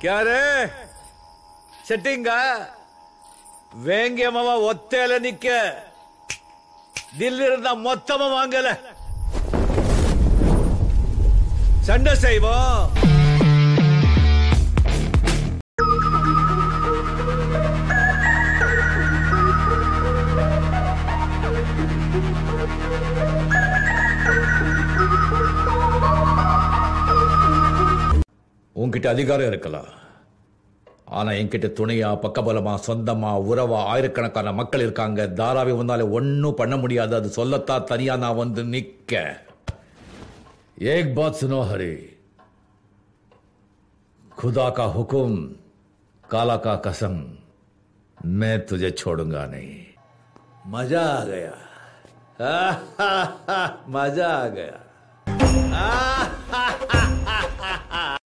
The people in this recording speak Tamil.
क्या रे செட்டிங்க வேங்கியமாவா ஒத்தையில நிக்க தில் இருந்தா மொத்தமா வாங்கல சண்டை செய்வோம். உன்கிட்ட அதிகாரம் இருக்கலாம், ஆனா என்கிட்ட துணையா பக்கபலமா சொந்தமா உறவா ஆயிரக்கணக்கான மக்கள் இருக்காங்க. தாராவி வந்தாலே ஒன்னும் பண்ண முடியாது. அது சொல்லத்தான் தனியா நான் வந்து நிக்க. एक बात सुनो हरी, खुदा का हुक्म काला का कसम, मैं तुझे छोड़ूंगा नहीं. मजा आ गया. मजा आ गया.